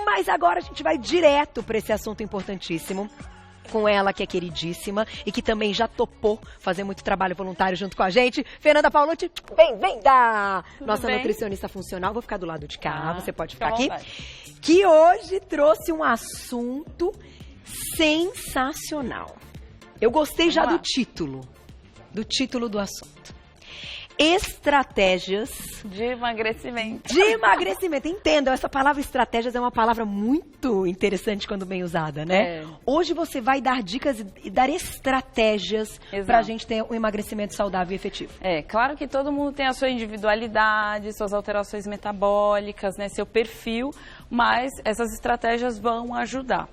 Mas agora a gente vai direto para esse assunto importantíssimo. Com ela, que é queridíssima e que também já topou fazer muito trabalho voluntário junto com a gente. Fernanda Paolucci, bem-vinda! Nossa nutricionista funcional. Vou ficar do lado de cá, você pode ficar aqui. Que hoje trouxe um assunto sensacional. Eu gostei já do título do assunto. Estratégias de emagrecimento. Entendam, essa palavra estratégias é uma palavra muito interessante quando bem usada, né? Hoje você vai dar dicas e dar estratégias para a gente ter um emagrecimento saudável e efetivo. Claro que todo mundo tem a sua individualidade, suas alterações metabólicas, né, seu perfil, mas essas estratégias vão ajudar.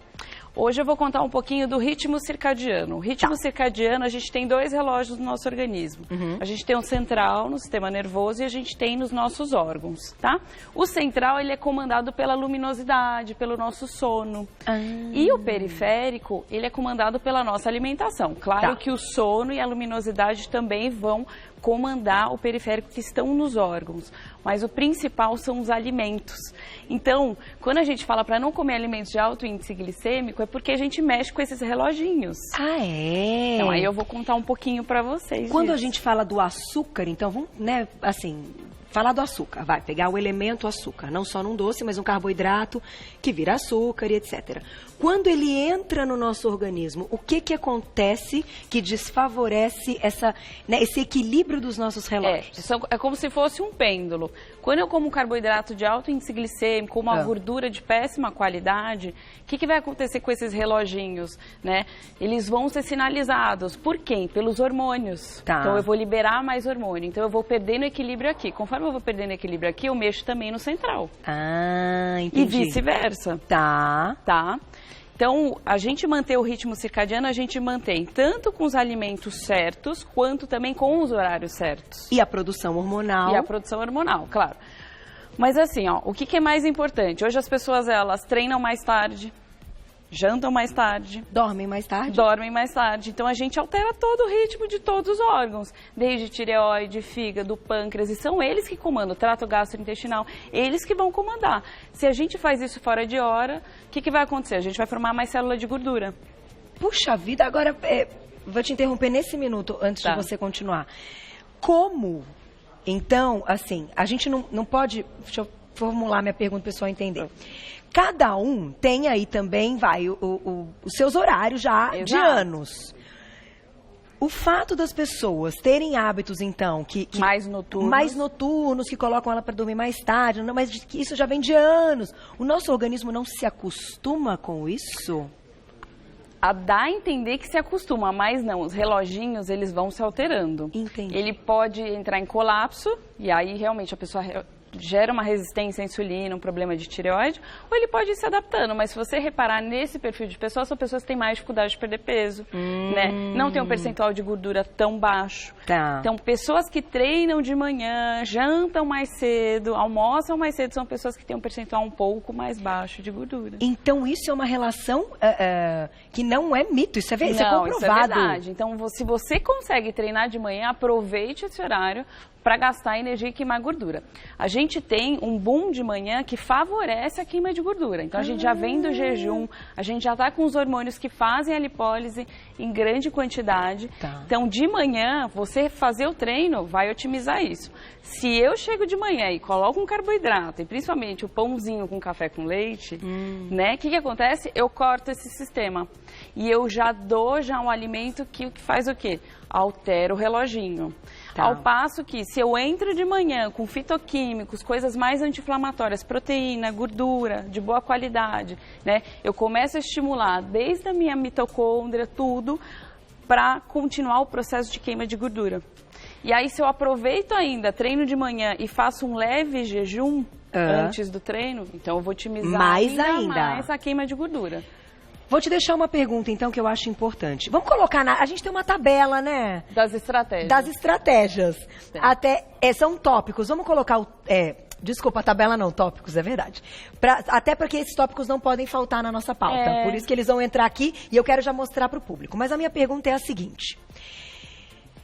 Hoje eu vou contar um pouquinho do ritmo circadiano. O ritmo circadiano, a gente tem 2 relógios no nosso organismo. A gente tem um central no sistema nervoso e a gente tem nos nossos órgãos, tá? O central, ele é comandado pela luminosidade, pelo nosso sono. E o periférico, ele é comandado pela nossa alimentação. Claro que o sono e a luminosidade também vão comandar o periférico, que estão nos órgãos, mas o principal são os alimentos. Então, quando a gente fala para não comer alimentos de alto índice glicêmico, é porque a gente mexe com esses reloginhos. Então, aí eu vou contar um pouquinho para vocês. Quando a gente fala do açúcar, então, vamos, né, assim, falar do açúcar, vai pegar o elemento açúcar, não só num doce, mas um carboidrato que vira açúcar e etc. Quando ele entra no nosso organismo, o que acontece que desfavorece esse equilíbrio dos nossos relógios? É como se fosse um pêndulo. Quando eu como um carboidrato de alto índice glicêmico, uma gordura de péssima qualidade, o que vai acontecer com esses reloginhos, né? Eles vão ser sinalizados. Por quem? Pelos hormônios. Então eu vou liberar mais hormônio. Então eu vou perdendo equilíbrio aqui. Conforme eu vou perdendo equilíbrio aqui, eu mexo também no central. Entendi. E vice-versa. Tá? Então, a gente manter o ritmo circadiano, a gente mantém tanto com os alimentos certos, quanto também com os horários certos. E a produção hormonal. E a produção hormonal, claro. Mas assim, ó, o que é mais importante? Hoje as pessoas, elas treinam mais tarde, jantam mais tarde. Dormem mais tarde. Dormem mais tarde. Então, a gente altera todo o ritmo de todos os órgãos. Desde tireoide, fígado, pâncreas. E são eles que comandam. O trato gastrointestinal. Eles que vão comandar. Se a gente faz isso fora de hora, o que vai acontecer? A gente vai formar mais célula de gordura. Puxa vida, agora vou te interromper nesse minuto antes de você continuar. Como, então, assim, a gente não pode... Deixa eu formular minha pergunta para o pessoal entender. Cada um tem aí também, os seus horários já de anos. O fato das pessoas terem hábitos, então, mais noturnos, que colocam ela para dormir mais tarde, mas que isso já vem de anos. O nosso organismo não se acostuma com isso? Dá a entender que se acostuma, mas não, os reloginhos, eles vão se alterando. Entendi. Ele pode entrar em colapso, e aí realmente a pessoa gera uma resistência à insulina, um problema de tireoide, ou ele pode ir se adaptando. Mas se você reparar nesse perfil de pessoas, são pessoas que têm mais dificuldade de perder peso, né? Não tem um percentual de gordura tão baixo. Então, pessoas que treinam de manhã, jantam mais cedo, almoçam mais cedo, são pessoas que têm um percentual um pouco mais baixo de gordura. Então, isso é uma relação que não é mito, isso é comprovado. Isso é verdade. Então, se você consegue treinar de manhã, aproveite esse horário para gastar energia e queimar gordura. A gente tem um boom de manhã que favorece a queima de gordura. Então, a gente já vem do jejum, a gente já está com os hormônios que fazem a lipólise em grande quantidade. Então, de manhã, você fazer o treino vai otimizar isso. Se eu chego de manhã e coloco um carboidrato, e principalmente o pãozinho com café com leite, né? O que acontece? Eu corto esse sistema. E eu já dou um alimento que faz o quê? Altera o reloginho. Ao passo que, se eu entro de manhã com fitoquímicos, coisas mais anti-inflamatórias, proteína, gordura, de boa qualidade, né? Eu começo a estimular desde a minha mitocôndria, tudo, para continuar o processo de queima de gordura. E aí, se eu aproveito ainda, treino de manhã e faço um leve jejum antes do treino, então eu vou otimizar ainda mais a queima de gordura. Vou te deixar uma pergunta, então, que eu acho importante. Vamos colocar a gente tem uma tabela, né? Das estratégias. Das estratégias. Até, são tópicos. Vamos colocar desculpa, a tabela não, tópicos, é verdade. Até porque esses tópicos não podem faltar na nossa pauta. Por isso que eles vão entrar aqui e eu quero já mostrar para o público. Mas a minha pergunta é a seguinte.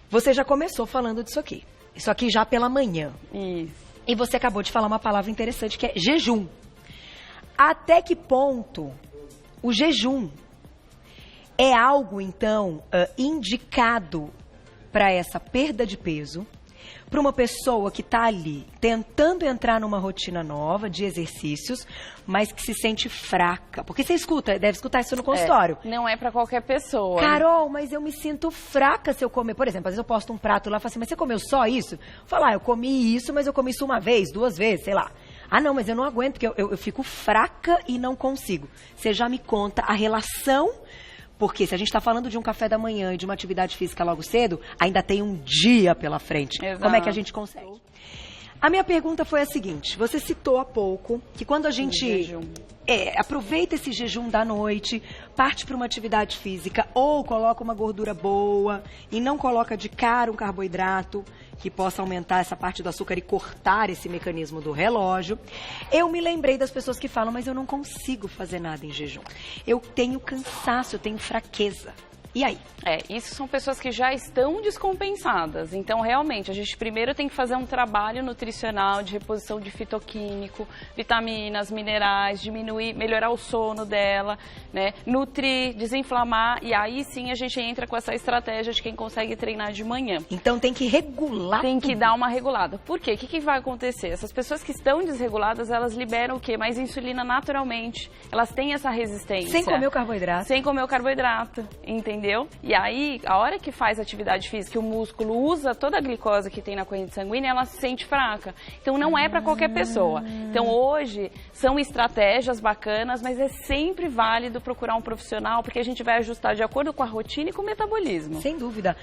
Você já começou falando disso aqui. Isso aqui já pela manhã. Isso. E você acabou de falar uma palavra interessante que é jejum. Até que ponto o jejum é algo, então, indicado para essa perda de peso, para uma pessoa que está ali tentando entrar numa rotina nova de exercícios, mas que se sente fraca? Porque você deve escutar isso no consultório. Não é para qualquer pessoa. Carol, mas eu me sinto fraca se eu comer. Por exemplo, às vezes eu posto um prato lá e falo assim, mas você comeu só isso? Eu falo, eu comi isso, mas eu comi isso uma vez, 2 vezes, sei lá. Ah, não, mas eu não aguento, porque eu fico fraca e não consigo. Você já me conta a relação, porque se a gente está falando de um café da manhã e de uma atividade física logo cedo, ainda tem um dia pela frente. Exato. Como é que a gente consegue? A minha pergunta foi a seguinte, você citou há pouco que quando a gente aproveita esse jejum da noite, parte para uma atividade física ou coloca uma gordura boa e não coloca de cara um carboidrato que possa aumentar essa parte do açúcar e cortar esse mecanismo do relógio, eu me lembrei das pessoas que falam, mas eu não consigo fazer nada em jejum. Eu tenho cansaço, eu tenho fraqueza. E aí? Isso são pessoas que já estão descompensadas. Então, realmente, a gente primeiro tem que fazer um trabalho nutricional de reposição de fitoquímico, vitaminas, minerais, melhorar o sono dela, né? Nutrir, desinflamar, e aí sim a gente entra com essa estratégia de quem consegue treinar de manhã. Então tem que regular Tem que tudo. dar uma regulada. Por quê? O que vai acontecer? Essas pessoas que estão desreguladas, elas liberam o quê? Mais insulina naturalmente. Elas têm essa resistência. Sem comer o carboidrato. Sem comer o carboidrato, entendeu? E aí, a hora que faz atividade física, o músculo usa toda a glicose que tem na corrente sanguínea, ela se sente fraca. Então, não é para qualquer pessoa. Então, hoje, são estratégias bacanas, mas é sempre válido procurar um profissional, porque a gente vai ajustar de acordo com a rotina e com o metabolismo. Sem dúvida.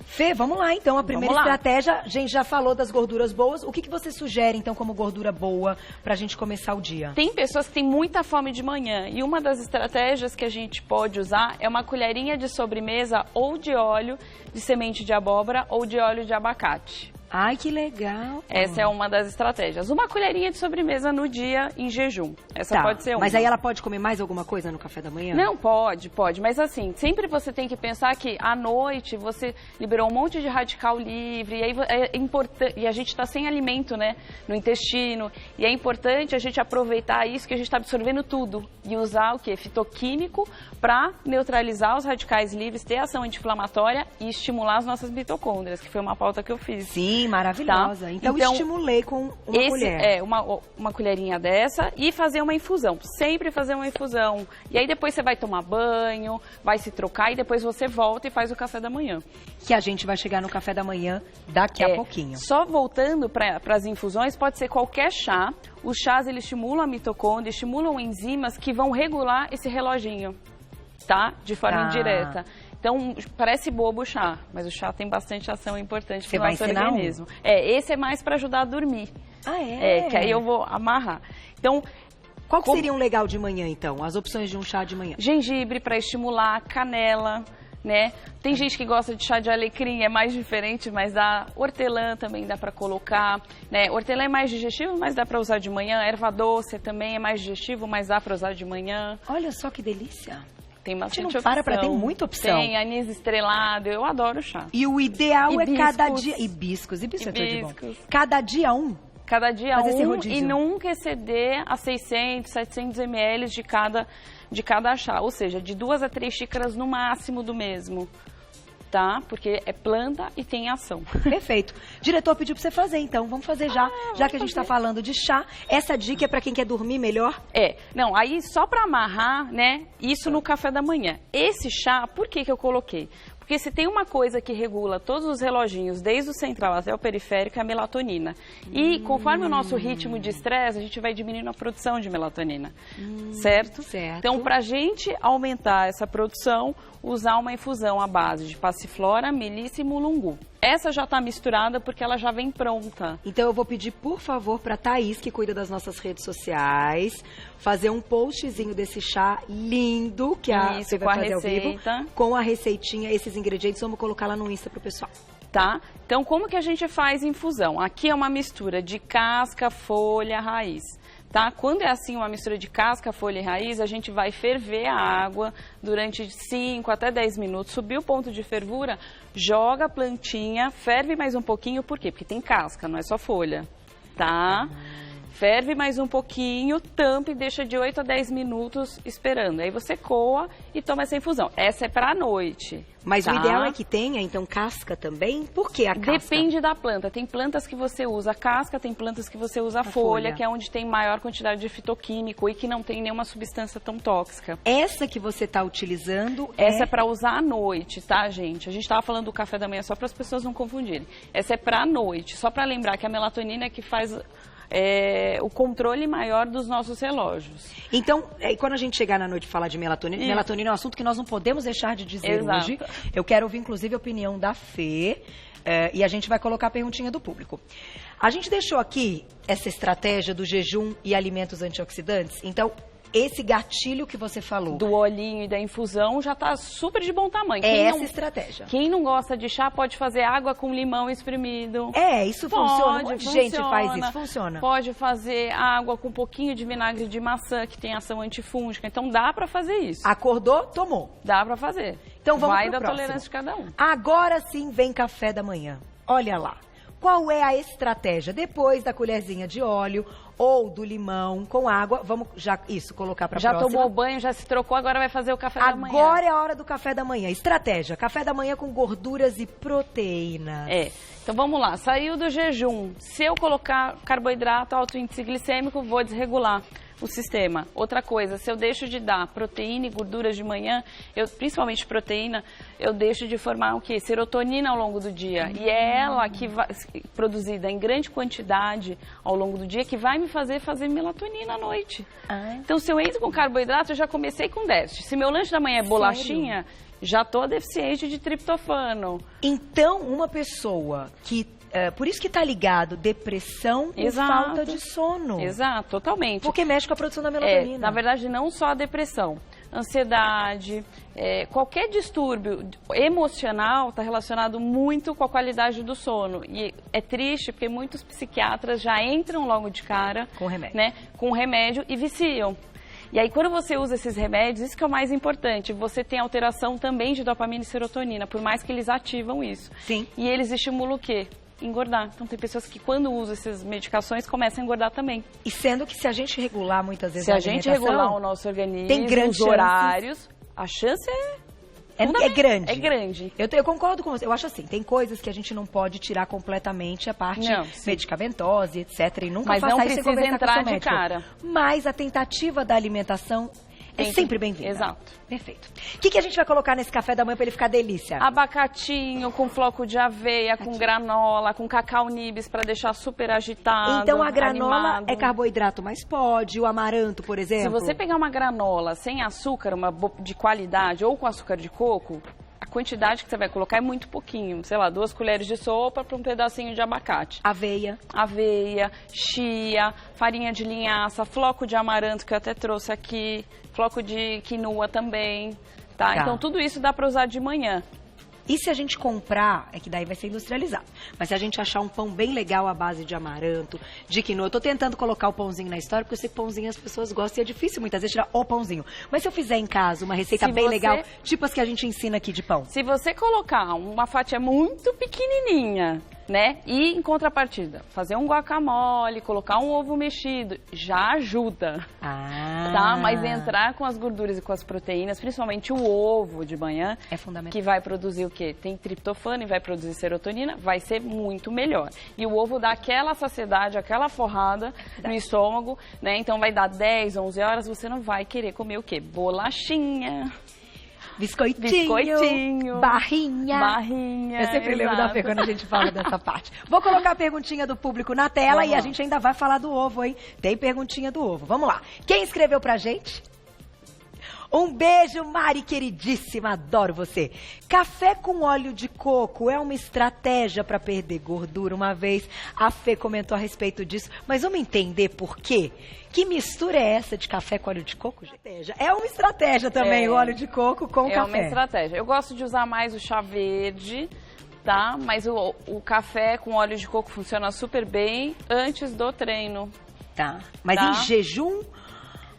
Fê, vamos lá então, a primeira estratégia, a gente já falou das gorduras boas, o que você sugere então como gordura boa pra gente começar o dia? Tem pessoas que têm muita fome de manhã e uma das estratégias que a gente pode usar é uma colherinha de sobremesa ou de óleo de semente de abóbora ou de óleo de abacate. Ai, que legal. Essa é uma das estratégias. Uma colherinha de sobremesa no dia em jejum. Essa pode ser uma. Mas aí ela pode comer mais alguma coisa no café da manhã? Não, pode. Mas assim, sempre você tem que pensar que à noite você liberou um monte de radical livre, e aí é importante, e a gente está sem alimento, né, no intestino, e é importante a gente aproveitar isso que a gente está absorvendo tudo e usar o quê? Fitoquímico para neutralizar os radicais livres, ter ação anti-inflamatória e estimular as nossas mitocôndrias, que foi uma pauta que eu fiz. Sim, maravilhosa. Tá? Então estimulei com uma colher. Uma colherinha dessa e fazer uma infusão. Sempre fazer uma infusão. E aí depois você vai tomar banho, vai se trocar e depois você volta e faz o café da manhã. Que a gente vai chegar no café da manhã daqui a pouquinho. Só voltando para as infusões, pode ser qualquer chá. Os chás, eles estimulam a mitocôndria, estimulam enzimas que vão regular esse reloginho, tá? De forma indireta. Então, parece bobo o chá, mas o chá tem bastante ação importante para o nosso organismo. Esse é mais para ajudar a dormir. Ah, é? Que aí eu vou amarrar. Então, qual que seria um legal de manhã, então? As opções de um chá de manhã? Gengibre para estimular, canela, né? Tem gente que gosta de chá de alecrim, é mais diferente, mas dá. Hortelã também dá para colocar, né? Hortelã é mais digestivo, mas dá para usar de manhã. Erva doce também é mais digestivo, mas dá para usar de manhã. Olha só que delícia. Tem bastante opção. Tem muita opção. Tem anis estrelado, eu adoro chá. E o ideal cada dia... Hibiscos é tudo de bom. Cada dia um? Cada dia um e nunca exceder a 600, 700 ml de cada chá. Ou seja, de 2 a 3 xícaras no máximo do mesmo. Tá? Porque é planta e tem ação. Perfeito. Diretor pediu pra você fazer, então. Vamos fazer já que a gente tá falando de chá. Essa dica é pra quem quer dormir melhor? Não, aí só pra amarrar, né, isso no café da manhã. Esse chá, por que eu coloquei? Porque se tem uma coisa que regula todos os reloginhos, desde o central até o periférico, é a melatonina. E conforme o nosso ritmo de estresse, a gente vai diminuindo a produção de melatonina. Certo? Então, para a gente aumentar essa produção, usar uma infusão à base de passiflora, melissa e mulungu. Essa já está misturada porque ela já vem pronta. Então eu vou pedir, por favor, para a Thaís, que cuida das nossas redes sociais, fazer um postzinho desse chá lindo que a Fê vai fazer ao vivo, com a receitinha, esses ingredientes, vamos colocar lá no Insta pro pessoal. Tá? Então como que a gente faz infusão? Aqui é uma mistura de casca, folha, raiz. Tá? Quando é assim uma mistura de casca, folha e raiz, a gente vai ferver a água durante 5 até 10 minutos, subir o ponto de fervura, joga a plantinha, ferve mais um pouquinho, por quê? Porque tem casca, não é só folha, tá? Ferve mais um pouquinho, tampa e deixa de 8 a 10 minutos esperando. Aí você coa e toma essa infusão. Essa é para a noite. Mas tá? o ideal é que tenha, então, casca também? Por que a casca? Depende da planta. Tem plantas que você usa casca, tem plantas que você usa folha, que é onde tem maior quantidade de fitoquímico e que não tem nenhuma substância tão tóxica. Essa que você está utilizando Essa é para usar à noite, tá, gente? A gente estava falando do café da manhã só para as pessoas não confundirem. Essa é para a noite, só para lembrar que a melatonina é que faz... o controle maior dos nossos relógios. Então, quando a gente chegar na noite e falar de melatonina, melatonina é um assunto que nós não podemos deixar de dizer hoje. Eu quero ouvir, inclusive, a opinião da Fê, e a gente vai colocar a perguntinha do público. A gente deixou aqui essa estratégia do jejum e alimentos antioxidantes, então... Esse gatilho que você falou. Do olhinho e da infusão já está super de bom tamanho. Essa estratégia. Quem não gosta de chá pode fazer água com limão espremido. Isso funciona. Um monte de gente faz isso. Funciona. Pode fazer água com um pouquinho de vinagre de maçã, que tem ação antifúngica. Então dá para fazer isso. Acordou, tomou. Dá para fazer. Então vamos Vai pro da próximo. tolerância de cada um. Agora sim vem café da manhã. Olha lá. Qual é a estratégia? Depois da colherzinha de óleo ou do limão com água, vamos já colocar para a próxima. Já tomou banho, já se trocou, agora vai fazer o café da manhã. Agora é a hora do café da manhã. Estratégia, café da manhã com gorduras e proteínas. Então vamos lá, saiu do jejum. Se eu colocar carboidrato, alto índice glicêmico, vou desregular o sistema. Outra coisa, se eu deixo de dar proteína e gorduras de manhã, principalmente proteína, eu deixo de formar o quê? Serotonina ao longo do dia. E é ela que vai, produzida em grande quantidade ao longo do dia, que vai me fazer melatonina à noite. Então, se eu entro com carboidrato, eu já comecei com déficit. Se meu lanche da manhã é bolachinha, já estou deficiente de triptofano. Então, uma pessoa que... por isso que está ligado depressão e falta de sono. Exato, totalmente. Porque mexe com a produção da melatonina. Na verdade, não só a depressão. Ansiedade, qualquer distúrbio emocional está relacionado muito com a qualidade do sono. E é triste porque muitos psiquiatras já entram logo de cara com remédio, com remédio e viciam. E aí, quando você usa esses remédios, isso que é o mais importante, você tem alteração também de dopamina e serotonina, por mais que eles ativam isso. Sim. E eles estimulam o quê? Engordar. Então, tem pessoas que, quando usam essas medicações, começam a engordar também. E sendo que se a gente regular muitas vezes a alimentação... Se a gente regular o nosso organismo, tem grandes os horários, a chance é grande. É grande. Eu concordo com você. Eu acho assim, tem coisas que a gente não pode tirar completamente a parte medicamentosa, etc. E nunca faça isso sem conversar com o seu médico. Cara. Mas a tentativa da alimentação é sempre bem-vinda. Exato. Perfeito. O que a gente vai colocar nesse café da manhã para ele ficar delícia? Abacatinho com floco de aveia, com granola, com cacau nibs para deixar super agitado. Então a granola é carboidrato, mas pode. O amaranto, por exemplo. Se você pegar uma granola sem açúcar, de qualidade, ou com açúcar de coco, a quantidade que você vai colocar é muito pouquinho. Sei lá, 2 colheres de sopa para um pedacinho de abacate. Aveia, chia, farinha de linhaça, floco de amaranto que eu até trouxe aqui, floco de quinoa também, tá? Então tudo isso dá para usar de manhã. E se a gente comprar, é que daí vai ser industrializado, mas se a gente achar um pão bem legal à base de amaranto, de quinoa, eu tô tentando colocar o pãozinho na história, porque eu sei que pãozinho as pessoas gostam e é difícil muitas vezes tirar o pãozinho. Mas se eu fizer em casa uma receita bem legal, tipo as que a gente ensina aqui de pão. Se você colocar uma fatia muito pequenininha, e em contrapartida, fazer um guacamole, colocar um ovo mexido, já ajuda. Tá? Mas entrar com as gorduras e com as proteínas, principalmente o ovo de manhã, é fundamental. Que vai produzir o quê? Tem triptofano e vai produzir serotonina, vai ser muito melhor. E o ovo dá aquela saciedade, aquela forrada no estômago, Então vai dar 10, 11 horas, você não vai querer comer o quê? Bolachinha. Biscoitinho, barrinha. Eu sempre lembro da Fê quando a gente fala dessa parte. Vou colocar a perguntinha do público na tela e a gente ainda vai falar do ovo, hein? Tem perguntinha do ovo. Vamos lá. Quem escreveu pra gente? Um beijo, Mari, queridíssima, adoro você. Café com óleo de coco é uma estratégia para perder gordura? Uma vez a Fê comentou a respeito disso, mas vamos entender por quê? Que mistura é essa de café com óleo de coco, gente? É uma estratégia também, o óleo de coco com café. É uma estratégia. Eu gosto de usar mais o chá verde, tá? Mas o café com óleo de coco funciona super bem antes do treino. Tá. Mas em jejum?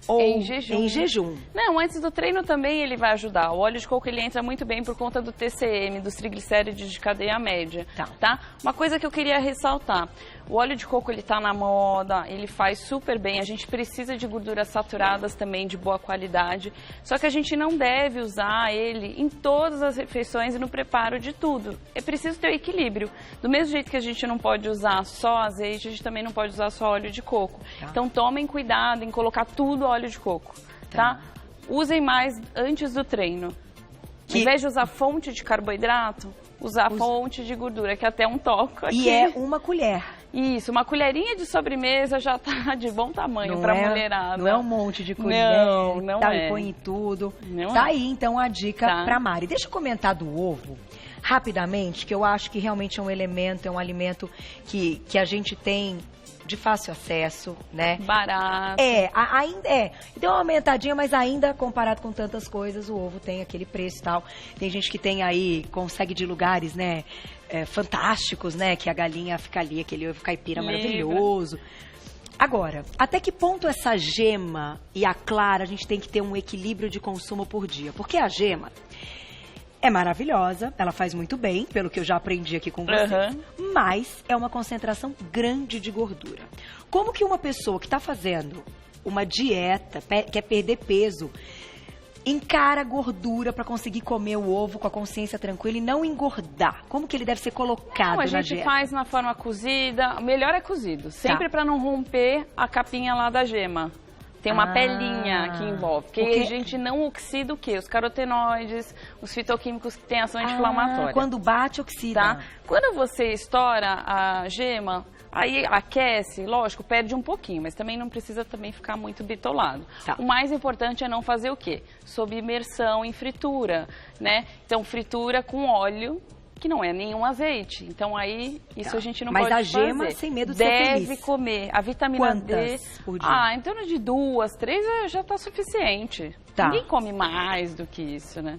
Ou em jejum. Em jejum. Não, antes do treino também ele vai ajudar. O óleo de coco ele entra muito bem por conta do TCM, dos triglicéridos de cadeia média. Tá? Uma coisa que eu queria ressaltar. O óleo de coco, ele tá na moda, ele faz super bem. A gente precisa de gorduras saturadas também, de boa qualidade. Só que a gente não deve usar ele em todas as refeições e no preparo de tudo. É preciso ter o equilíbrio. Do mesmo jeito que a gente não pode usar só azeite, a gente também não pode usar só óleo de coco. Então, tomem cuidado em colocar tudo óleo de coco, tá? Usem mais antes do treino. Ao invés de usar fonte de carboidrato, usar fonte de gordura, que é até um toque aqui. E é uma colher. Isso, uma colherinha de sobremesa já tá de bom tamanho para mulherada. Não é um monte de colher. Não tá, é. Põe em tudo. Não tá é. aí, então, a dica pra Mari. Deixa eu comentar do ovo, rapidamente, que eu acho que realmente é um elemento, é um alimento que a gente tem de fácil acesso, né? Barato. Ainda deu uma aumentadinha, mas ainda, comparado com tantas coisas, o ovo tem aquele preço e tal. Tem gente que tem aí, consegue de lugares, né, fantásticos, né, que a galinha fica ali, aquele ovo caipira maravilhoso. Agora, até que ponto essa gema e a clara, a gente tem que ter um equilíbrio de consumo por dia? Porque a gema é maravilhosa, ela faz muito bem, pelo que eu já aprendi aqui com vocês, mas é uma concentração grande de gordura. Como que uma pessoa que está fazendo uma dieta, quer perder peso, encara a gordura para conseguir comer o ovo com a consciência tranquila e não engordar? Como que ele deve ser colocado na dieta? A gente faz na forma cozida, melhor é cozido, sempre para não romper a capinha lá da gema. Tem uma pelinha que envolve, porque a gente não oxida o quê? Os carotenoides, os fitoquímicos que têm ação anti-inflamatória. Quando bate, oxida. Tá? Quando você estoura a gema, aí aquece, lógico, perde um pouquinho, mas também não precisa também ficar muito bitolado. O mais importante é não fazer o quê? Sob imersão em fritura, né? Então, fritura com óleo, que não é nenhum azeite. Então, aí, isso a gente não pode fazer. Mas a gema, sem medo de ser feliz. Deve comer. A vitamina D... por dia? Em torno de 2, 3 já está suficiente. Ninguém come mais do que isso, né?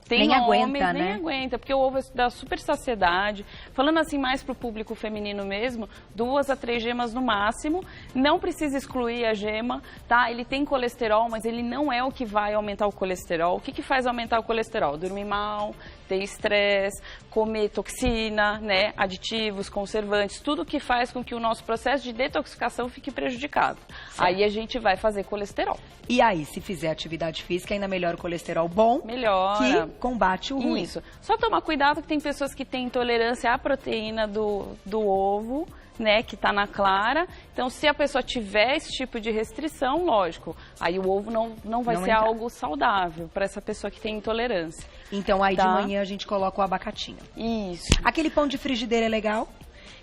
Tem nem homens, aguenta, né? Nem aguenta, porque o ovo dá super saciedade. Falando assim mais para o público feminino mesmo, 2 a 3 gemas no máximo. Não precisa excluir a gema, tá? Ele tem colesterol, mas ele não é o que vai aumentar o colesterol. O que faz aumentar o colesterol? Dormir mal, ter estresse, comer toxina, né? Aditivos, conservantes, tudo que faz com que o nosso processo de detoxificação fique prejudicado. Certo. Aí a gente vai fazer colesterol. E aí, se fizer atividade física, ainda melhora o colesterol bom. Melhora. Que combate o ruim. Isso. Só tomar cuidado que tem pessoas que têm intolerância à proteína do ovo, né, que está na clara. Então, se a pessoa tiver esse tipo de restrição, lógico, aí o ovo não vai ser algo saudável para essa pessoa que tem intolerância. Então, aí de manhã a gente coloca o abacatinho. Isso. Aquele pão de frigideira é legal?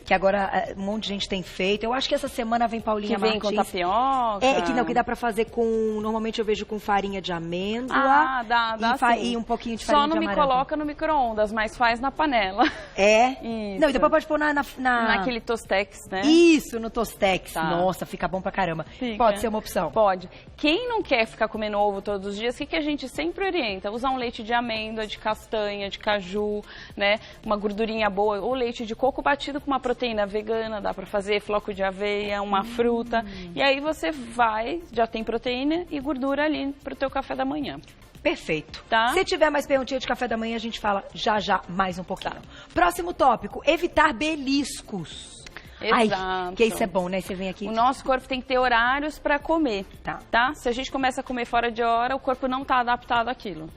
Que agora um monte de gente tem feito. Eu acho que essa semana vem Paulinha Martins. Que vem com tapioca. Que dá pra fazer com... Normalmente eu vejo com farinha de amêndoa. Dá sim. E um pouquinho de farinha de amarelo. Só não me coloca no micro-ondas, mas faz na panela. Isso. Não, e depois pode pôr naquele Tostex, né? Isso, no Tostex. Nossa, fica bom pra caramba. Pode ser uma opção. Pode. Quem não quer ficar comendo ovo todos os dias, o que a gente sempre orienta? Usar um leite de amêndoa, de castanha, de caju, né? Uma gordurinha boa. Ou leite de coco batido com uma proteína vegana, dá pra fazer floco de aveia, uma fruta. E aí você já tem proteína e gordura ali pro teu café da manhã. Perfeito. Tá? Se tiver mais perguntinha de café da manhã, a gente fala já mais um pouquinho. Próximo tópico, evitar beliscos. Exato. Que isso é bom, né? Você vem aqui... O nosso corpo tem que ter horários para comer, tá? Se a gente começa a comer fora de hora, o corpo não está adaptado àquilo.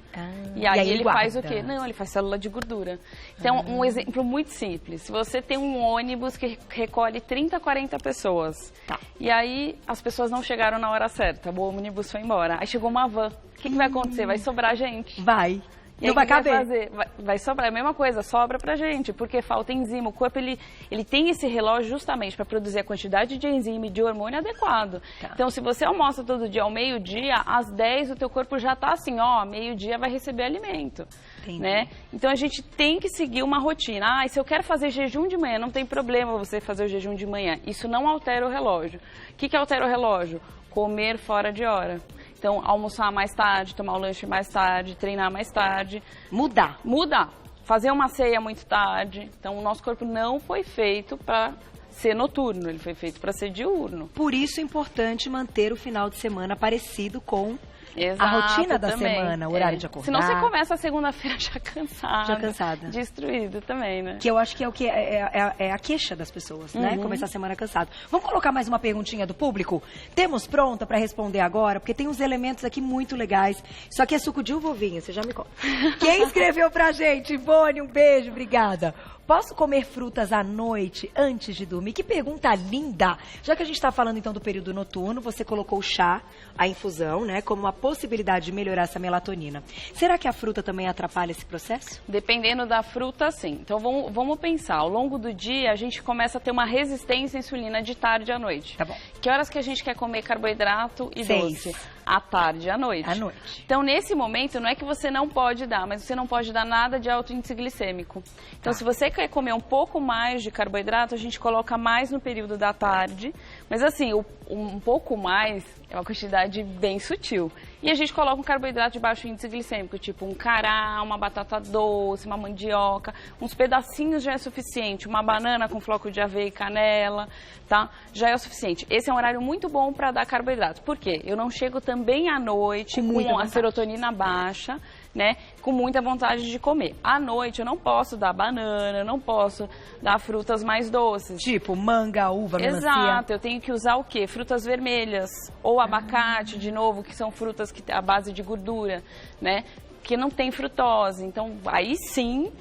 E aí ele faz o quê? Não, ele faz célula de gordura. Então, um exemplo muito simples. Se você tem um ônibus que recolhe 30, 40 pessoas, e aí as pessoas não chegaram na hora certa, o ônibus foi embora. Aí chegou uma van. O que vai acontecer? Vai sobrar gente. Vai. E não vai caber. Vai sobrar, é a mesma coisa, sobra pra gente, porque falta enzima. O corpo, ele tem esse relógio justamente para produzir a quantidade de enzima e de hormônio adequado. Então, se você almoça todo dia ao meio-dia, às 10 o teu corpo já tá assim, meio-dia vai receber alimento. Né? Então, a gente tem que seguir uma rotina. E se eu quero fazer jejum de manhã, não tem problema você fazer o jejum de manhã. Isso não altera o relógio. O que altera o relógio? Comer fora de hora. Então, almoçar mais tarde, tomar o lanche mais tarde, treinar mais tarde. Mudar. Fazer uma ceia muito tarde. Então, o nosso corpo não foi feito para ser noturno, ele foi feito para ser diurno. Por isso é importante manter o final de semana parecido com Exato, a rotina da também. semana, o horário de acordar. Senão você começa a segunda-feira já cansada. Já cansada. Destruído também, né? Que eu acho que é o que é a queixa das pessoas, né? Começar a semana cansado. Vamos colocar mais uma perguntinha do público? Temos pronta para responder agora? Porque tem uns elementos aqui muito legais. Isso aqui é suco de uva ou vinho, você já me conta. Quem escreveu pra gente? Ivone, um beijo, obrigada. Posso comer frutas à noite antes de dormir? Que pergunta linda! Já que a gente está falando então do período noturno, você colocou o chá, a infusão, né, como uma possibilidade de melhorar essa melatonina. Será que a fruta também atrapalha esse processo? Dependendo da fruta, sim. Então vamos pensar, ao longo do dia a gente começa a ter uma resistência à insulina de tarde à noite. Tá bom. Que horas que a gente quer comer carboidrato e 6. doce? À tarde, à noite. À noite. Então, nesse momento, não é que você não pode dar, mas você não pode dar nada de alto índice glicêmico. Então, se você quer comer um pouco mais de carboidrato, a gente coloca mais no período da tarde. Mas, assim, um pouco mais é uma quantidade bem sutil. E a gente coloca um carboidrato de baixo índice glicêmico, tipo um cará, uma batata doce, uma mandioca. Uns pedacinhos já é suficiente. Uma banana com floco de aveia e canela, tá? Já é o suficiente. Esse é um horário muito bom para dar carboidrato. Por quê? Eu não chego também à noite com a serotonina baixa, né? Com muita vontade de comer. À noite eu não posso dar banana, eu não posso dar frutas mais doces. Tipo manga, uva, melancia. Exato, eu tenho que usar o quê? Frutas vermelhas ou abacate, de novo, que são frutas que têm a base de gordura, né? Que não tem frutose. Então, aí sim,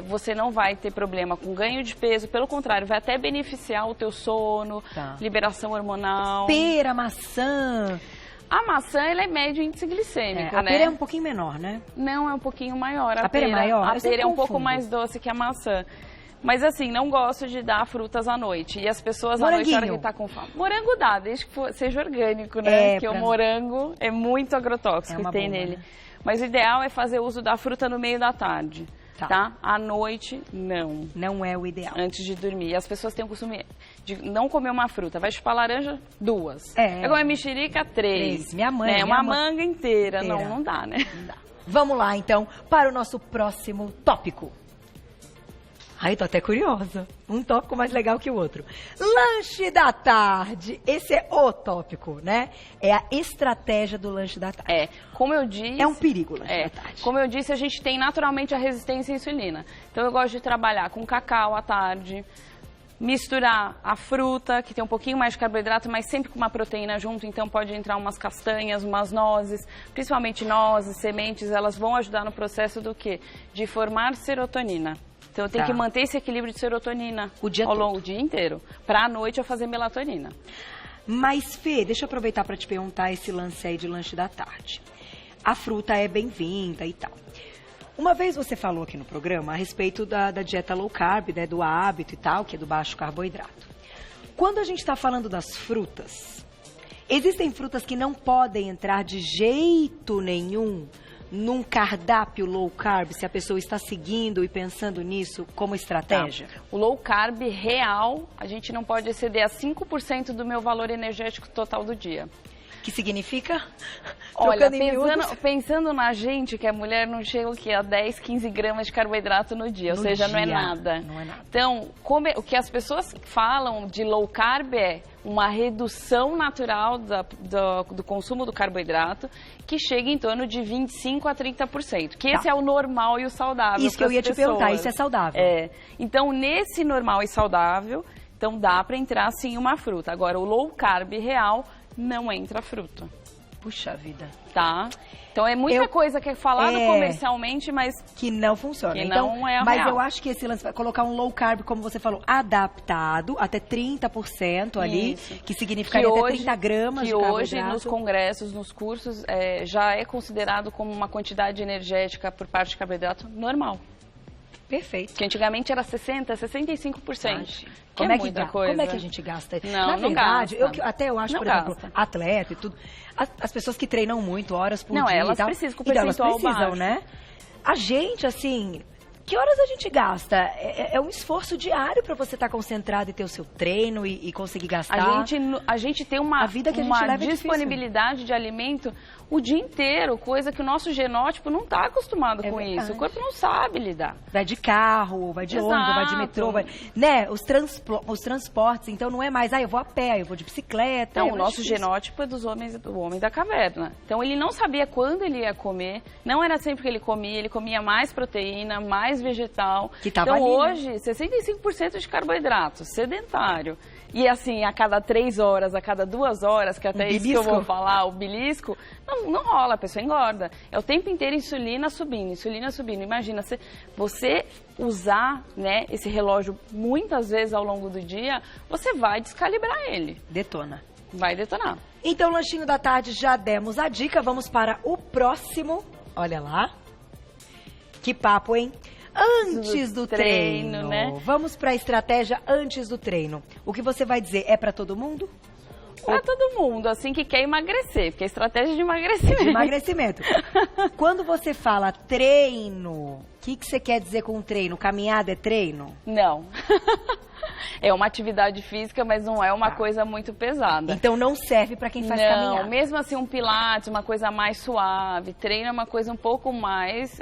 você não vai ter problema com ganho de peso. Pelo contrário, vai até beneficiar o teu sono, liberação hormonal. Pera, maçã. A maçã, ela é médio índice glicêmico, A né? pera é um pouquinho menor, né? Não, é um pouquinho maior. A pera é maior? A pera é um pouco mais doce que a maçã. Mas assim, não gosto de dar frutas à noite. E as pessoas à noite, na hora que tá com fome. Morango dá, desde que seja orgânico, né? Porque o morango é muito agrotóxico que tem nele. Né? Mas o ideal é fazer uso da fruta no meio da tarde. Tá? À noite, não. Não é o ideal. Antes de dormir. E as pessoas têm o costume de não comer uma fruta. Vai chupar laranja, 2. Vai comer mexerica, 3. Minha mãe. Uma manga inteira. Não dá, né? Não dá. Vamos lá, então, para o nosso próximo tópico. Ai, tô até curiosa. Um tópico mais legal que o outro. Lanche da tarde. Esse é o tópico, né? É a estratégia do lanche da tarde. Como eu disse... É um perigo o lanche da tarde. Como eu disse, a gente tem naturalmente a resistência à insulina. Então, eu gosto de trabalhar com cacau à tarde, misturar a fruta, que tem um pouquinho mais de carboidrato, mas sempre com uma proteína junto. Então, pode entrar umas castanhas, umas nozes, principalmente nozes, sementes, elas vão ajudar no processo do quê? De formar serotonina. Então, eu tenho que manter esse equilíbrio de serotonina ao longo do dia inteiro, para à noite eu fazer melatonina. Mas, Fê, deixa eu aproveitar para te perguntar esse lance aí de lanche da tarde. A fruta é bem-vinda e tal. Uma vez você falou aqui no programa a respeito da dieta low carb, né, do hábito e tal, que é do baixo carboidrato. Quando a gente está falando das frutas, existem frutas que não podem entrar de jeito nenhum num cardápio low carb, se a pessoa está seguindo e pensando nisso como estratégia? O low carb real, a gente não pode exceder a 5% do meu valor energético total do dia. Que significa? Olha, pensando na gente, que a mulher não chega o quê? A 10, 15 gramas de carboidrato no dia, ou seja, não é nada. Não é nada. Então, o que as pessoas falam de low carb é uma redução natural do consumo do carboidrato, que chega em torno de 25% a 30%. Que esse é o normal e o saudável. Isso que eu ia te perguntar, isso é saudável? Então, nesse normal e saudável, então dá para entrar sim uma fruta. Agora, o low carb real não entra fruta. Puxa vida. Tá? Então é muita coisa que é falado comercialmente, mas... que não funciona. Que então, não é a mas real. eu acho que esse lance vai colocar um low carb, como você falou, adaptado, até 30% ali, que significaria até 30 gramas de carboidrato. Que hoje, nos congressos, nos cursos, já é considerado como uma quantidade energética por parte de carboidrato normal. Perfeito. Que antigamente era 60%, 65%. Como é que a gente gasta? Na verdade, eu acho, por exemplo, atleta e tudo, as pessoas que treinam muito, horas por dia elas precisam com o percentual baixo. Né? A gente, assim, Que horas a gente gasta? É um esforço diário para você estar concentrado e ter o seu treino e conseguir gastar. A gente tem uma disponibilidade de alimento o dia inteiro, coisa que o nosso genótipo não está acostumado com isso. O corpo não sabe lidar. Vai de carro, vai de ônibus, vai de metrô, né? Os transportes, então não é mais, eu vou a pé, eu vou de bicicleta. Não, o nosso genótipo é do homem da caverna. Então ele não sabia quando ele ia comer, não era sempre que ele comia mais proteína, mais vegetal. Que tava então ali, hoje, 65% de carboidrato, sedentário. E assim, a cada 3 horas, a cada 2 horas, que até isso que eu vou falar, o belisco, não rola, a pessoa engorda. É o tempo inteiro insulina subindo, insulina subindo. Imagina, você usar, né, esse relógio muitas vezes ao longo do dia, você vai descalibrar ele. Detona. Vai detonar. Então, lanchinho da tarde, já demos a dica. Vamos para o próximo. Olha lá. Que papo, hein? Antes do treino, né? Vamos para a estratégia antes do treino. O que você vai dizer é para todo mundo? Para todo mundo, assim, que quer emagrecer, porque é estratégia de emagrecimento. De emagrecimento. Quando você fala treino, o que você quer dizer com treino? Caminhada é treino? Não. É uma atividade física, mas não é uma coisa muito pesada. Então não serve para quem faz caminhada. Não, mesmo assim um pilates, uma coisa mais suave, treino é uma coisa um pouco mais,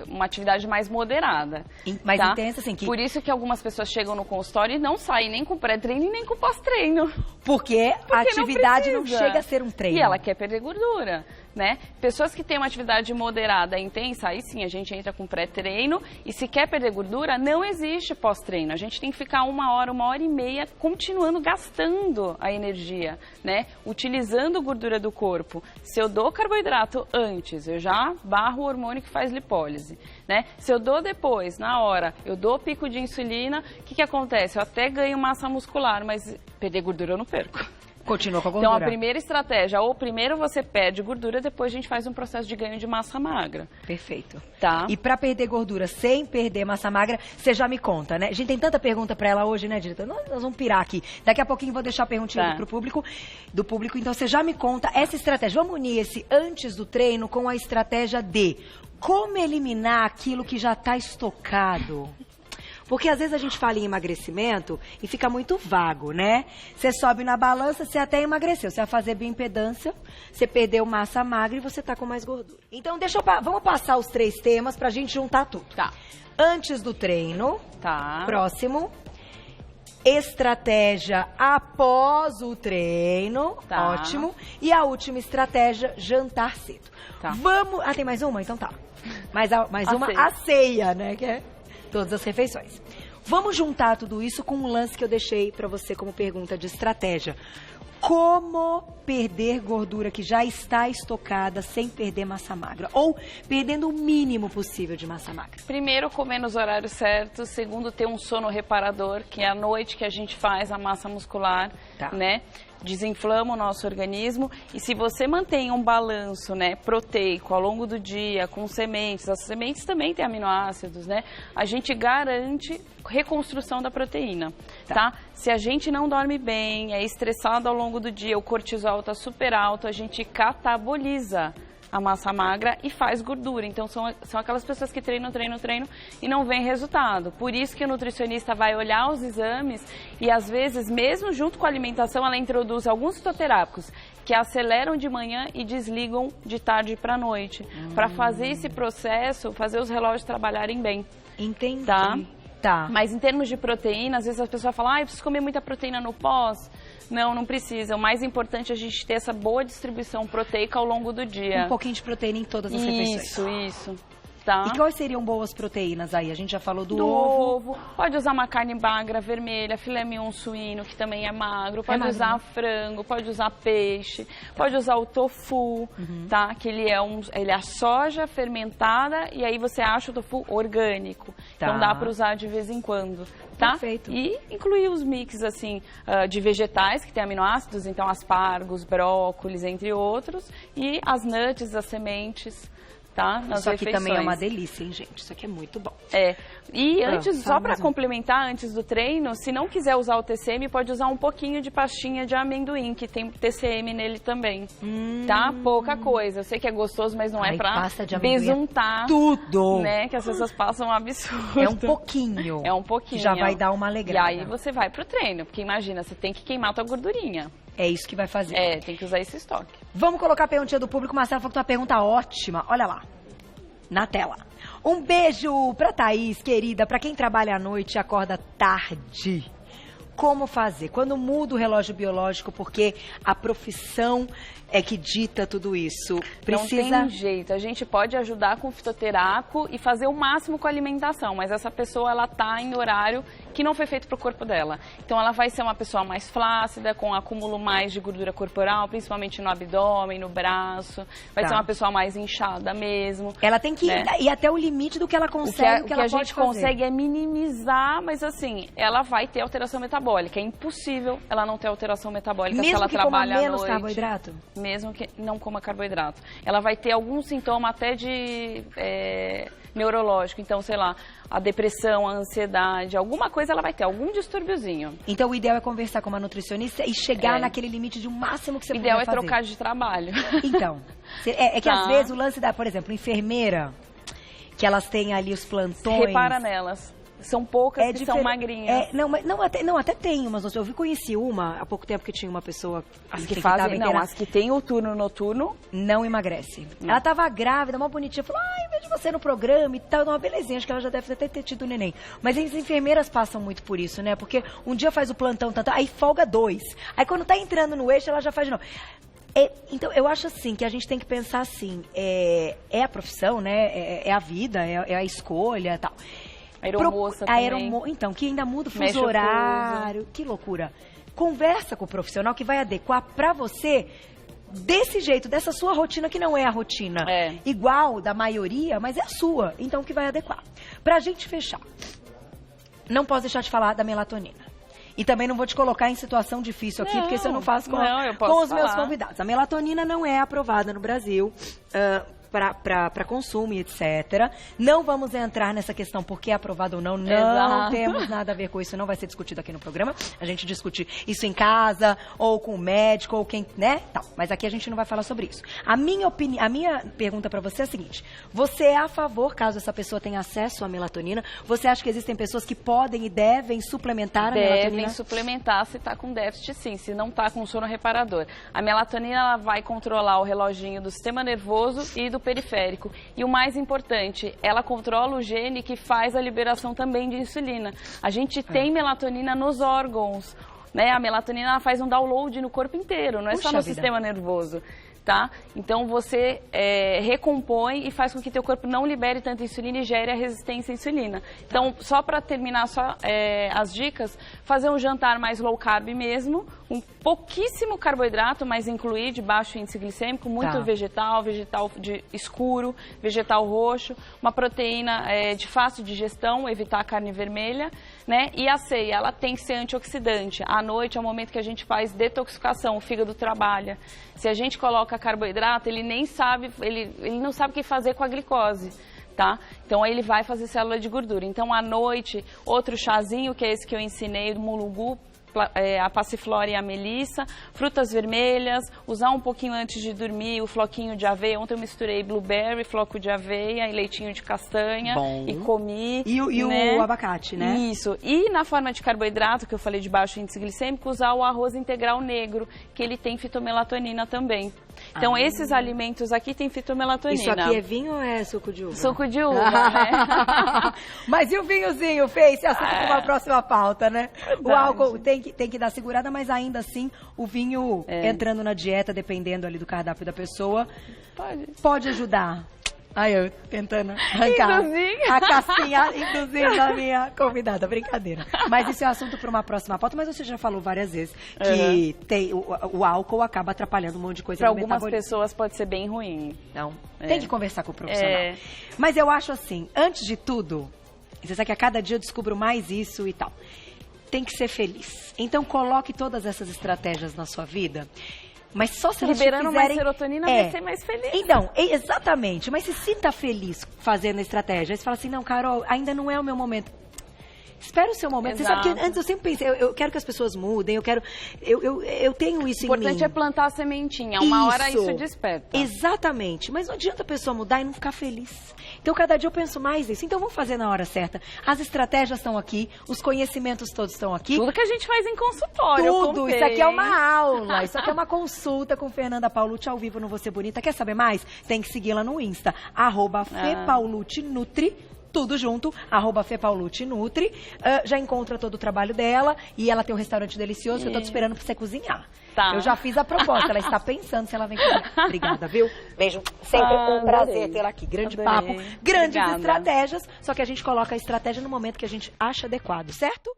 uma atividade mais moderada. Mais intensa, assim. Por isso que algumas pessoas chegam no consultório e não saem nem com pré-treino e nem com pós-treino. Porque a atividade não chega a ser um treino. E ela quer perder gordura, né? Pessoas que têm uma atividade moderada e intensa, aí sim a gente entra com pré-treino. E se quer perder gordura, não existe pós-treino. A gente tem que ficar 1 hora e meia continuando gastando a energia, né? Utilizando gordura do corpo. Se eu dou carboidrato antes, eu já barro o hormônio que faz lipólise, né? Se eu dou depois, na hora, eu dou pico de insulina, o que acontece? Eu até ganho massa muscular, mas perder gordura eu não perco. Continua com a gordura. Então, a primeira estratégia, ou primeiro você perde gordura, depois a gente faz um processo de ganho de massa magra. Perfeito. Tá. E para perder gordura sem perder massa magra, você já me conta, né? A gente tem tanta pergunta para ela hoje, né, diretora? Nós vamos pirar aqui. Daqui a pouquinho vou deixar a perguntinha do público. Então, você já me conta essa estratégia. Vamos unir esse antes do treino com a estratégia de como eliminar aquilo que já está estocado. Porque às vezes a gente fala em emagrecimento e fica muito vago, né? Você sobe na balança, você até emagreceu. Você vai fazer bioimpedância, você perdeu massa magra e você tá com mais gordura. Então, vamos passar os 3 temas pra gente juntar tudo. Tá. Antes do treino. Tá. Próximo. Estratégia após o treino. Tá. Ótimo. E a última estratégia, jantar cedo. Tá. Vamos... Ah, tem mais uma? Então tá. Mais uma, a ceia, né? Que é todas as refeições. Vamos juntar tudo isso com um lance que eu deixei para você como pergunta de estratégia. Como perder gordura que já está estocada sem perder massa magra? Ou perdendo o mínimo possível de massa magra? Primeiro, comer nos horários certos. Segundo, ter um sono reparador, que é à noite que a gente faz a massa muscular, né? Desinflama o nosso organismo. E se você mantém um balanço, né, proteico ao longo do dia, com sementes, as sementes também têm aminoácidos, né? A gente garante reconstrução da proteína, tá? Se a gente não dorme bem, é estressado ao longo do dia, o cortisol está super alto, a gente cataboliza a massa magra e faz gordura. Então, são aquelas pessoas que treinam e não vem resultado. Por isso que o nutricionista vai olhar os exames e, às vezes, mesmo junto com a alimentação, ela introduz alguns fitoterápicos que aceleram de manhã e desligam de tarde para a noite. Para fazer esse processo, fazer os relógios trabalharem bem. Entendi. Tá. Mas em termos de proteína, às vezes as pessoas falam, eu preciso comer muita proteína no pós. Não precisa. O mais importante é a gente ter essa boa distribuição proteica ao longo do dia. Um pouquinho de proteína em todas as refeições. Isso. Tá. E quais seriam boas proteínas aí? A gente já falou do ovo. Pode usar uma carne magra, vermelha, filé mignon suíno, que também é magro. Pode usar frango, pode usar peixe, pode usar o tofu, tá? Que ele é a soja fermentada e aí você acha o tofu orgânico. Então dá para usar de vez em quando, tá? Perfeito. E incluir os mix, assim, de vegetais que tem aminoácidos, então aspargos, brócolis, entre outros. E as nuts, as sementes. tá? Nas Isso aqui refeições. também é uma delícia, hein, gente? Isso aqui é muito bom. E antes, só para complementar, antes do treino, se não quiser usar o TCM, pode usar um pouquinho de pastinha de amendoim, que tem TCM nele também, tá? Pouca coisa. Eu sei que é gostoso, mas não é pra besuntar. Tudo! Né? Que as pessoas passam um absurdo. É um pouquinho. É um pouquinho. Que já vai dar uma alegrada. E aí você vai pro treino, porque imagina, você tem que queimar a tua gordurinha. É isso que vai fazer. Tem que usar esse estoque. Vamos colocar a perguntinha do público. Marcelo falou que tem uma pergunta ótima. Olha lá, na tela. Um beijo pra Thaís, querida. Pra quem trabalha à noite e acorda tarde. Como fazer? Quando muda o relógio biológico, porque a profissão é que dita tudo isso. Precisa... Não tem jeito. A gente pode ajudar com fitoterápico e fazer o máximo com a alimentação, mas essa pessoa, ela tá em horário que não foi feito para o corpo dela. Então, ela vai ser uma pessoa mais flácida, com acúmulo mais de gordura corporal, principalmente no abdômen, no braço. Vai ser uma pessoa mais inchada mesmo. Ela tem que ir até o limite do que ela consegue, o que a gente consegue é minimizar, mas assim, ela vai ter alteração metabólica. É impossível ela não ter alteração metabólica se ela trabalha à noite. Mesmo que coma menos carboidrato? Mesmo que não coma carboidrato. Ela vai ter algum sintoma até de neurológico. Então, sei lá, a depressão, a ansiedade, alguma coisa ela vai ter, algum distúrbiozinho. Então, o ideal é conversar com uma nutricionista e chegar naquele limite de um máximo que você puder fazer. O ideal é trocar de trabalho. Então, é que às vezes o lance da, por exemplo, enfermeira, que elas têm ali os plantões... Repara nelas. São poucas que são magrinhas. Até tem umas. Eu conheci uma há pouco tempo que tinha uma pessoa... As que fazem, as que tem o turno noturno... Não emagrece. Não. Ela tava grávida, uma bonitinha, falou, vejo você no programa e tal, uma belezinha, acho que ela já deve ter tido neném. Mas as enfermeiras passam muito por isso, né? Porque um dia faz o plantão, aí folga 2. Aí quando tá entrando no eixo, ela já faz de novo. Então, eu acho assim, que a gente tem que pensar assim, é a profissão, né? É a vida, é a escolha e tal. Aeromoça também. Então, que ainda muda o fuso horário. Que loucura. Conversa com o profissional que vai adequar pra você desse jeito, dessa sua rotina, que não é a rotina igual da maioria, mas é a sua. Então, que vai adequar. Pra gente fechar, não posso deixar de falar da melatonina. E também não vou te colocar em situação difícil aqui, porque isso eu não faço com os meus convidados. A melatonina não é aprovada no Brasil para consumo e etc. Não vamos entrar nessa questão porque é aprovado ou não. Não temos nada a ver com isso. Não vai ser discutido aqui no programa. A gente discute isso em casa, ou com o médico, ou quem, né? Tal. Mas aqui a gente não vai falar sobre isso. A minha pergunta para você é a seguinte. Você é a favor, caso essa pessoa tenha acesso à melatonina, você acha que existem pessoas que podem e devem suplementar a melatonina? Devem suplementar se está com déficit, sim. Se não está com sono reparador. A melatonina, ela vai controlar o reloginho do sistema nervoso e do periférico. E o mais importante, ela controla o gene que faz a liberação também de insulina. A gente tem melatonina nos órgãos, né? A melatonina, ela faz um download no corpo inteiro, não é só no sistema nervoso. Tá? Então você recompõe e faz com que teu corpo não libere tanta insulina e gere a resistência à insulina. Então, só para terminar as dicas, fazer um jantar mais low carb mesmo, um pouquíssimo carboidrato, mas incluir de baixo índice glicêmico, muito vegetal de escuro, vegetal roxo, uma proteína de fácil digestão, evitar a carne vermelha, né? E a ceia, ela tem que ser antioxidante. À noite é o momento que a gente faz detoxificação, o fígado trabalha. Se a gente coloca carboidrato, ele nem sabe, ele não sabe o que fazer com a glicose, tá? Então, aí ele vai fazer célula de gordura. Então, à noite, outro chazinho, que é esse que eu ensinei, do mulungu, a passiflora e a melissa, frutas vermelhas, usar um pouquinho antes de dormir o floquinho de aveia. Ontem eu misturei blueberry, floco de aveia e leitinho de castanha e comi. E o abacate, né? Isso. E na forma de carboidrato, que eu falei de baixo índice glicêmico, usar o arroz integral negro, que ele tem fitomelatonina também. Então, esses alimentos aqui tem fitomelatonina. Isso aqui é vinho ou é suco de uva? Suco de uva, né? Mas e o vinhozinho, Fê? Esse assunto para uma próxima pauta, né? Verdade. O álcool tem que dar segurada, mas ainda assim, o vinho entrando na dieta, dependendo ali do cardápio da pessoa, pode ajudar. Aí eu tentando arrancar a casquinha, induzindo a minha convidada. Brincadeira. Mas isso é assunto para uma próxima pauta. Mas você já falou várias vezes que o álcool acaba atrapalhando um monte de coisa. Para algumas pessoas pode ser bem ruim. Então, tem que conversar com o profissional. Mas eu acho assim, antes de tudo, você sabe que a cada dia eu descubro mais isso e tal. Tem que ser feliz. Então, coloque todas essas estratégias na sua vida Mas só se elas liberando fizerem... mais serotonina, vai ser mais feliz. Então, exatamente. Mas se sinta feliz fazendo a estratégia. Aí você fala assim, não, Carol, ainda não é o meu momento. Espera o seu momento. Exato. Você sabe que antes eu sempre pensei, eu quero que as pessoas mudem, eu tenho isso em mim. O importante é plantar a sementinha, uma hora isso desperta. Exatamente, mas não adianta a pessoa mudar e não ficar feliz. Então, cada dia eu penso mais nisso. Então, vamos fazer na hora certa. As estratégias estão aqui, os conhecimentos todos estão aqui. Tudo que a gente faz em consultório. Tudo, isso aqui é uma aula, isso aqui é uma consulta com Fernanda Paolucci ao vivo no Você Bonita. Quer saber mais? Tem que seguir-la no Insta, @FePaolucciNutri. Tudo junto, @FePaolucciNutri. Já encontra todo o trabalho dela e ela tem um restaurante delicioso que eu tô te esperando pra você cozinhar. Tá. Eu já fiz a proposta, ela está pensando se ela vem cozinhar. Obrigada, viu? Beijo. Sempre um prazer tê-la aqui. Grande papo, grandes estratégias, só que a gente coloca a estratégia no momento que a gente acha adequado, certo?